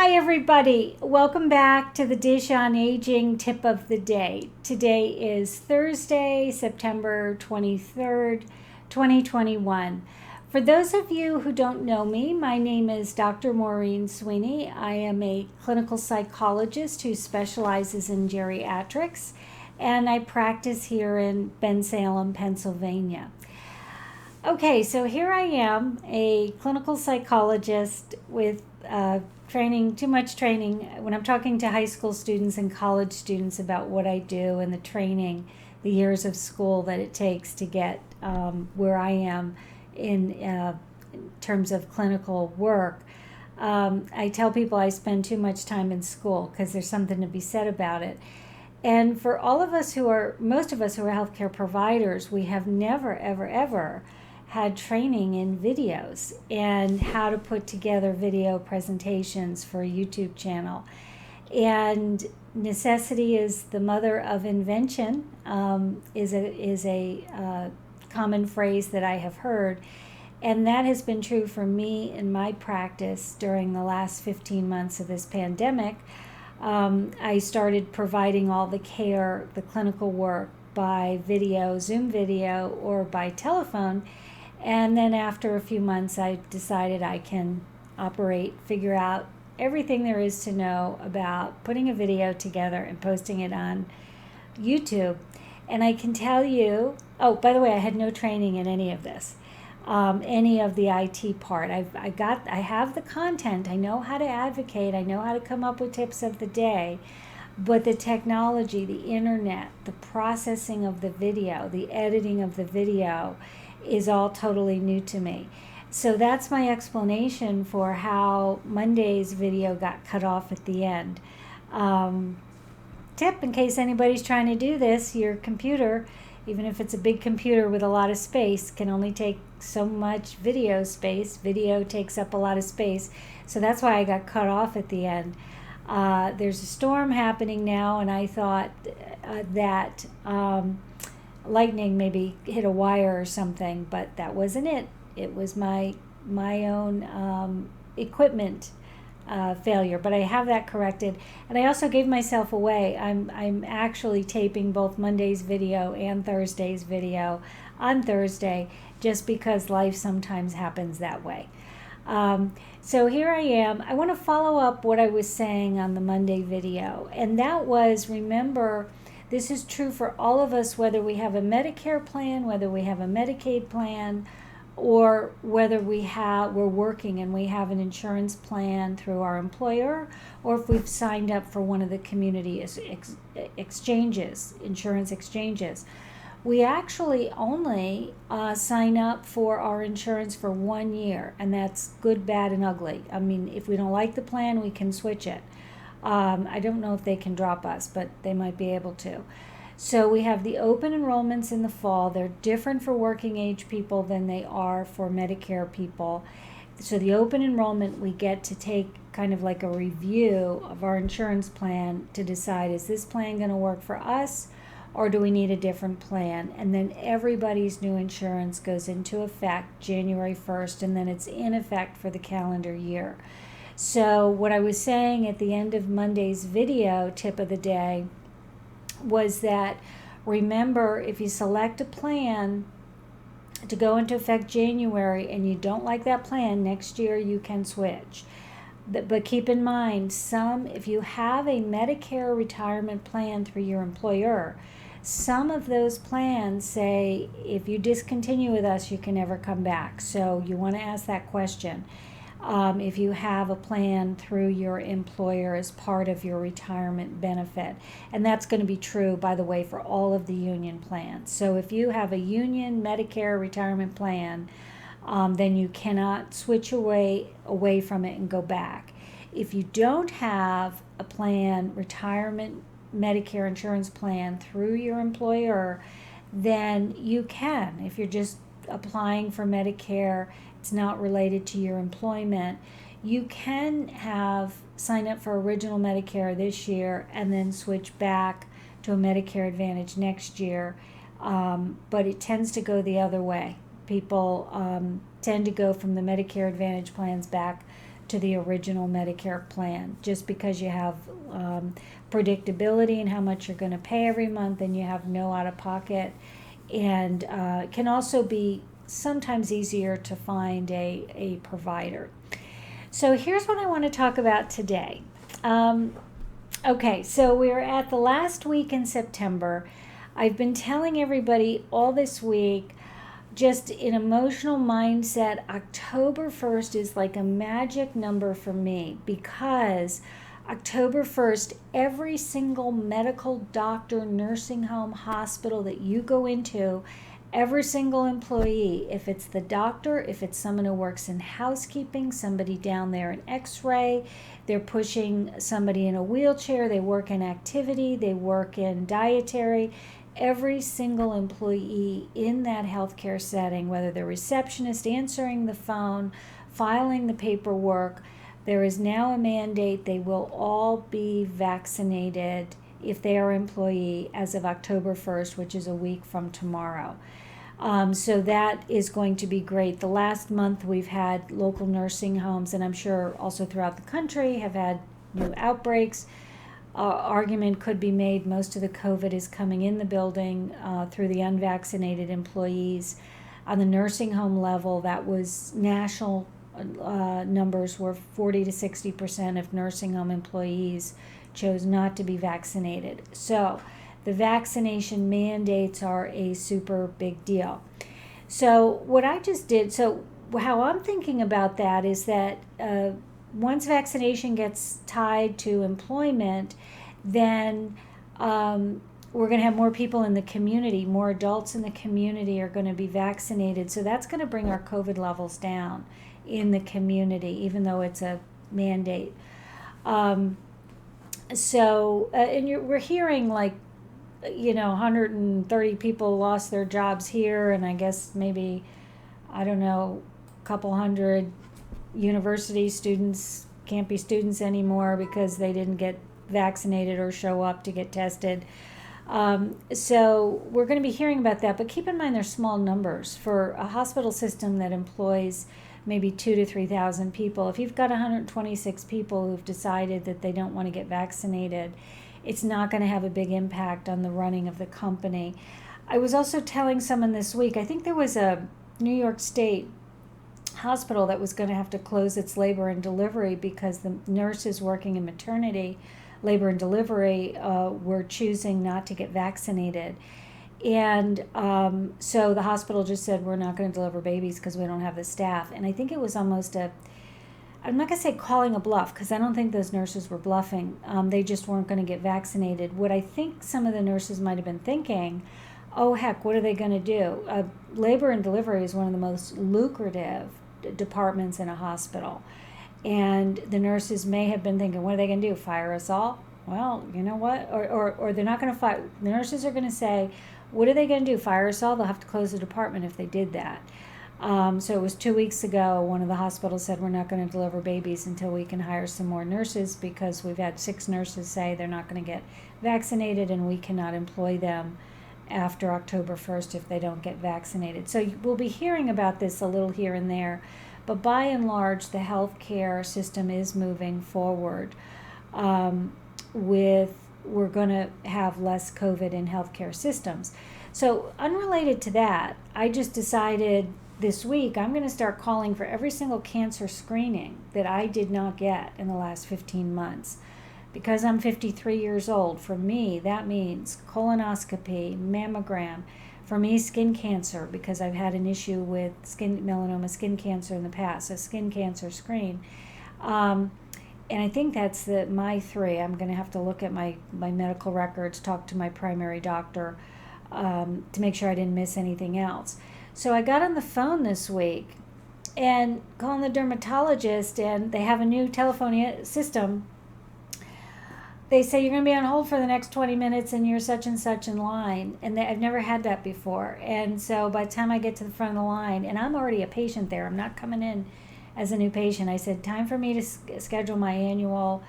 Hi everybody, welcome back to the Dish on Aging tip of the day. Today is Thursday, September 23rd, 2021. For those of you who don't know me, my name is Dr. Maureen Sweeney. I am a clinical psychologist who specializes in geriatrics, and I practice here in Bensalem, Pennsylvania. Okay, so here I am, a clinical psychologist with too much training when I'm talking to high school students and college students about what I do and the training, the years of school that it takes to get where I am in terms of clinical work. I tell people I spend too much time in school because there's something to be said about it. And for most of us who are healthcare providers, we have never, ever had training in videos and how to put together video presentations for a YouTube channel. And necessity is the mother of invention, is a common phrase that I have heard. And that has been true for me in my practice during the last 15 months of this pandemic. I started providing all the care, the clinical work by video, Zoom video, or by telephone. And then after a few months, I decided I can figure out everything there is to know about putting a video together and posting it on YouTube. And I can tell you, oh, by the way, I had no training in any of this, any of the IT part. I have the content. I know how to advocate. I know how to come up with tips of the day. But the technology, the internet, the processing of the video, the editing of the video, is all totally new to me. So that's my explanation for how Monday's video got cut off at the end. Tip, in case anybody's trying to do this, your computer, even if it's a big computer with a lot of space, can only take so much video space. Video takes up a lot of space. So that's why I got cut off at the end. There's a storm happening now, and I thought that lightning maybe hit a wire or something, but that wasn't it. It was my own equipment failure, but I have that corrected. And I also gave myself away. I'm actually taping both Monday's video and Thursday's video on Thursday, just because life sometimes happens that way. So here I am. I want to follow up what I was saying on the Monday video, and that was, remember, this is true for all of us, whether we have a Medicare plan, whether we have a Medicaid plan, or whether we're working and we have an insurance plan through our employer, or if we've signed up for one of the community exchanges, insurance exchanges. We actually only sign up for our insurance for 1 year, and that's good, bad, and ugly. I mean, if we don't like the plan, we can switch it. I don't know if they can drop us, but they might be able to. So we have the open enrollments in the fall. They're different for working age people than they are for Medicare people. So the open enrollment, we get to take kind of like a review of our insurance plan to decide, is this plan going to work for us, or do we need a different plan? And then everybody's new insurance goes into effect January 1st, and then it's in effect for the calendar year. So what I was saying at the end of Monday's video tip of the day was that, remember, if you select a plan to go into effect January and you don't like that plan, next year you can switch. But keep in mind, if you have a Medicare retirement plan through your employer, some of those plans say, if you discontinue with us, you can never come back. So you want to ask that question. If you have a plan through your employer as part of your retirement benefit. And that's going to be true, by the way, for all of the union plans. So if you have a union Medicare retirement plan, then you cannot switch away from it and go back. If you don't have a plan, retirement Medicare insurance plan through your employer, then you can. If you're just applying for Medicare, it's not related to your employment, you can sign up for original Medicare this year and then switch back to a Medicare Advantage next year. But it tends to go the other way. People tend to go from the Medicare Advantage plans back to the original Medicare plan, just because you have predictability in how much you're going to pay every month, and you have no out-of-pocket, and it can also be sometimes easier to find a provider. So here's what I want to talk about today. Okay, so we're at the last week in September. I've been telling everybody all this week, just an emotional mindset. October 1st is like a magic number for me, because October 1st, every single medical doctor, nursing home, hospital that you go into, every single employee, if it's the doctor, if it's someone who works in housekeeping, somebody down there in x-ray, they're pushing somebody in a wheelchair, they work in activity, they work in dietary, every single employee in that healthcare setting, whether they're receptionist, answering the phone, filing the paperwork, there is now a mandate they will all be vaccinated if they are employee as of October 1st, which is a week from tomorrow. So that is going to be great. The last month we've had local nursing homes, and I'm sure also throughout the country, have had new outbreaks. Argument could be made most of the COVID is coming in the building through the unvaccinated employees. On the nursing home level, that was national numbers were 40 to 60% of nursing home employees chose not to be vaccinated. So the vaccination mandates are a super big deal. So what I just did, so how I'm thinking about that is that once vaccination gets tied to employment, then we're going to have more people in the community, more adults in the community are going to be vaccinated. So that's going to bring our COVID levels down in the community, even though it's a mandate. And we're hearing 130 people lost their jobs here, and I guess maybe, I don't know, a couple hundred university students can't be students anymore because they didn't get vaccinated or show up to get tested. So we're going to be hearing about that, but keep in mind they're small numbers for a hospital system that employs maybe 2,000 to 3,000 people. If you've got 126 people who've decided that they don't want to get vaccinated, it's not going to have a big impact on the running of the company. I was also telling someone this week, I think there was a New York State hospital that was going to have to close its labor and delivery because the nurses working in maternity labor and delivery were choosing not to get vaccinated. And so the hospital just said, we're not going to deliver babies because we don't have the staff. And I think it was almost I'm not going to say calling a bluff, because I don't think those nurses were bluffing. They just weren't going to get vaccinated. What I think some of the nurses might have been thinking, oh heck, what are they going to do? Labor and delivery is one of the most lucrative departments in a hospital. And the nurses may have been thinking, what are they going to do, fire us all? Well, you know what? Or they're not going to fire. The nurses are going to say, what are they going to do, fire us all? They'll have to close the department if they did that. So it was 2 weeks ago, one of the hospitals said, we're not going to deliver babies until we can hire some more nurses, because we've had 6 nurses say they're not going to get vaccinated and we cannot employ them after October 1st if they don't get vaccinated. So we'll be hearing about this a little here and there, but by and large, the healthcare system is moving forward we're going to have less COVID in healthcare systems. So unrelated to that, I just decided this week I'm going to start calling for every single cancer screening that I did not get in the last 15 months. Because I'm 53 years old, for me, that means colonoscopy, mammogram. For me, skin cancer, because I've had an issue with melanoma skin cancer in the past, a skin cancer screen. And I think that's my 3. I'm going to have to look at my medical records, talk to my primary doctor to make sure I didn't miss anything else. So I got on the phone this week and calling the dermatologist, and they have a new telephone system. They say you're going to be on hold for the next 20 minutes and you're such and such in line. And I've never had that before. And so by the time I get to the front of the line, and I'm already a patient there, I'm not coming in as a new patient. I said, time for me to schedule my annual,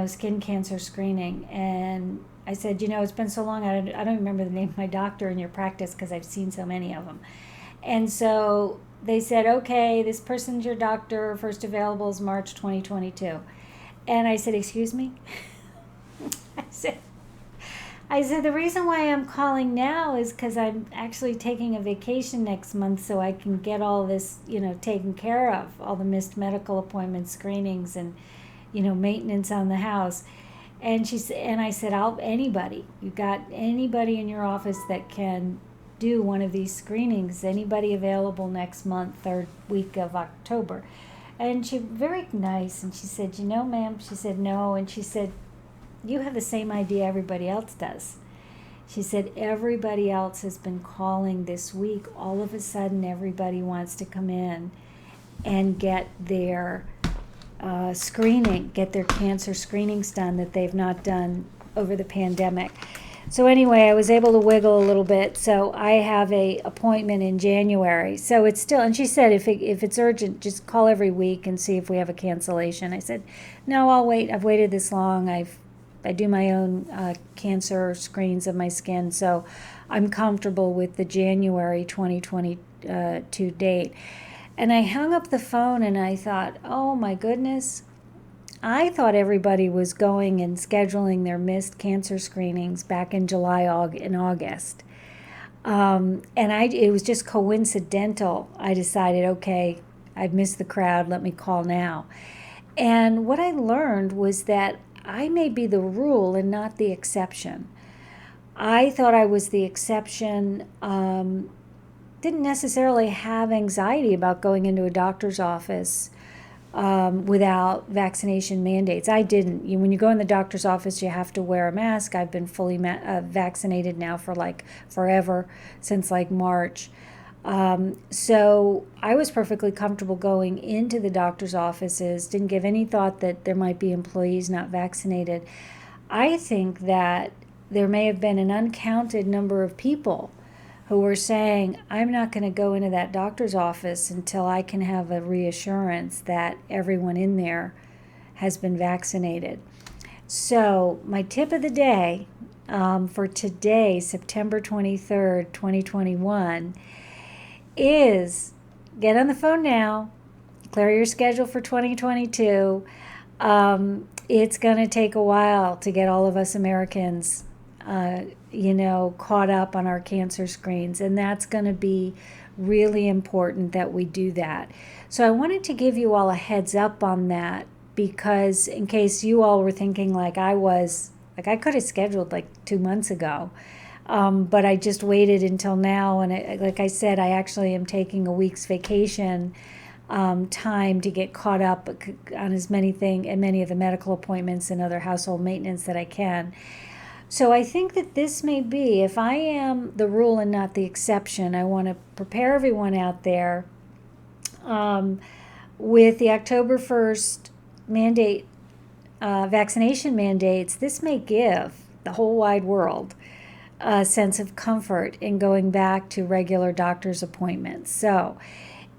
skin cancer screening. And I said, it's been so long, I don't remember the name of my doctor in your practice because I've seen so many of them. And so they said, okay, this person's your doctor. First available is March 2022. And I said, excuse me? I said, the reason why I'm calling now is because I'm actually taking a vacation next month so I can get all this, taken care of, all the missed medical appointments, screenings, and, maintenance on the house. And I said, anybody, you got anybody in your office that can do one of these screenings? Anybody available next month, third week of October? And she very nice, and she said, ma'am, she said, no. And she said, you have the same idea everybody else does. She said, everybody else has been calling this week. All of a sudden, everybody wants to come in and get their screening, get their cancer screenings done that they've not done over the pandemic. So anyway, I was able to wiggle a little bit. So I have a appointment in January. So it's still, and she said, if it's urgent, just call every week and see if we have a cancellation. I said, no, I'll wait. I've waited this long. I do my own cancer screens of my skin, so I'm comfortable with the January 2022 date. And I hung up the phone and I thought, oh my goodness, I thought everybody was going and scheduling their missed cancer screenings back in July and August. It was just coincidental. I decided, okay, I've missed the crowd, let me call now. And what I learned was that I may be the rule and not the exception. I thought I was the exception, didn't necessarily have anxiety about going into a doctor's office without vaccination mandates. I didn't. When you go in the doctor's office, you have to wear a mask. I've been fully vaccinated now for forever, since March. So I was perfectly comfortable going into the doctor's offices, didn't give any thought that there might be employees not vaccinated. I think that there may have been an uncounted number of people who were saying, I'm not going to go into that doctor's office until I can have a reassurance that everyone in there has been vaccinated. So my tip of the day for today, September 23rd, 2021, is get on the phone now, clear your schedule for 2022. It's going to take a while to get all of us Americans, caught up on our cancer screens, and that's going to be really important that we do that. So I wanted to give you all a heads up on that, because in case you all were thinking like I was, I could have scheduled 2 months ago. But I just waited until now, and like I said, I actually am taking a week's vacation time to get caught up on as many of the medical appointments and other household maintenance that I can. So I think that this may be, if I am the rule and not the exception, I want to prepare everyone out there with the October 1st mandate, vaccination mandates. This may give the whole wide world a sense of comfort in going back to regular doctor's appointments. So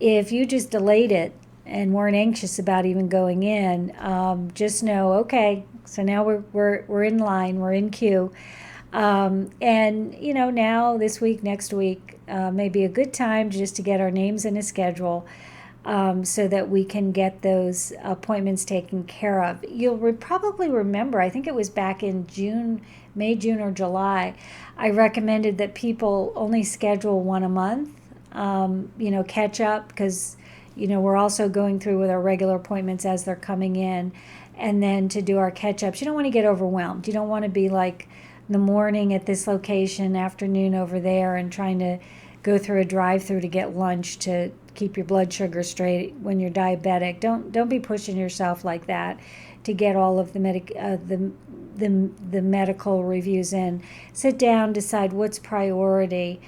if you just delayed it and weren't anxious about even going in, just know, okay, so now we're in line, we're in queue. And now this week, next week, may be a good time just to get our names in a schedule, so that we can get those appointments taken care of. You'll probably remember, I think it was back in May, June, or July, I recommended that people only schedule one a month, catch up, because, we're also going through with our regular appointments as they're coming in, and then to do our catch-ups. You don't want to get overwhelmed. You don't want to be like the morning at this location, afternoon over there, and trying to go through a drive-through to get lunch to keep your blood sugar straight when you're diabetic. Don't be pushing yourself like that to get all of the medical reviews in. Sit down, decide what's priority,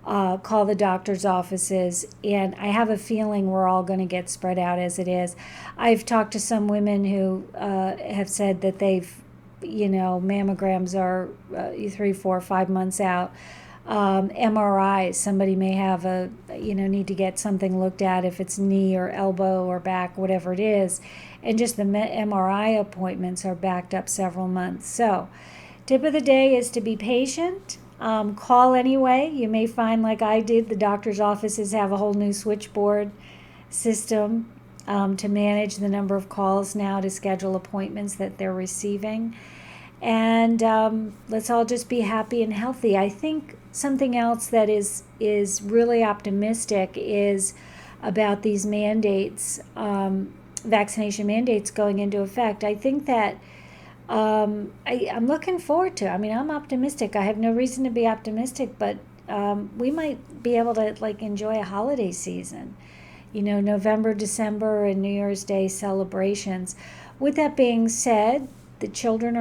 call the doctor's offices, and I have a feeling we're all going to get spread out as it is. I've talked to some women who have said that they've, mammograms are 3, 4, 5 months out. MRIs, somebody may have need to get something looked at, if it's knee or elbow or back, whatever it is, and just the MRI appointments are backed up several months. So tip of the day is to be patient. Call anyway. You may find, like I did, the doctor's offices have a whole new switchboard system to manage the number of calls now to schedule appointments that they're receiving. And let's all just be happy and healthy. I think something else that is really optimistic is about these mandates, vaccination mandates going into effect. I think that I'm looking forward to it. I mean, I'm optimistic. I have no reason to be optimistic, but we might be able to enjoy a holiday season. November, December, and New Year's Day celebrations. With that being said, the children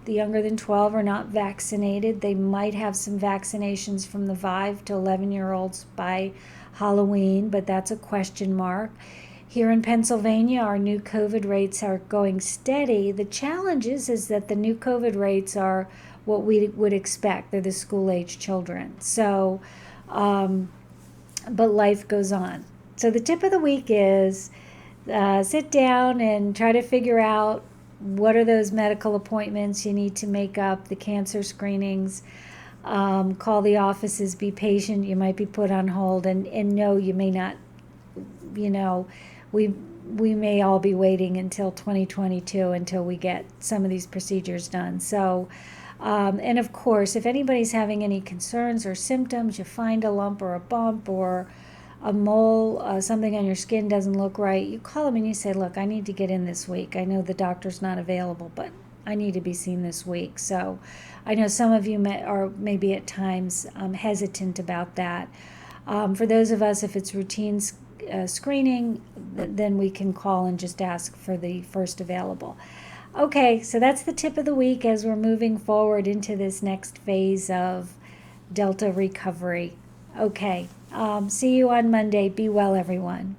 the younger than 12 are not vaccinated. They might have some vaccinations from the 5 to 11-year-olds by Halloween, but that's a question mark. Here in Pennsylvania, our new COVID rates are going steady. The challenge is that the new COVID rates are what we would expect. They're the school-age children. So, but life goes on. So the tip of the week is sit down and try to figure out what are those medical appointments you need to make up, the cancer screenings. Call the offices, be patient. You might be put on hold, and no, you may not, we may all be waiting until 2022 until we get some of these procedures done. So, and of course, if anybody's having any concerns or symptoms, you find a lump or a bump or a mole, something on your skin doesn't look right, you call them and you say, look, I need to get in this week. I know the doctor's not available, but I need to be seen this week. So I know some of you are maybe at times hesitant about that. For those of us, if it's routine screening, then we can call and just ask for the first available. Okay, so that's the tip of the week as we're moving forward into this next phase of Delta recovery. Okay, see you on Monday. Be well, everyone.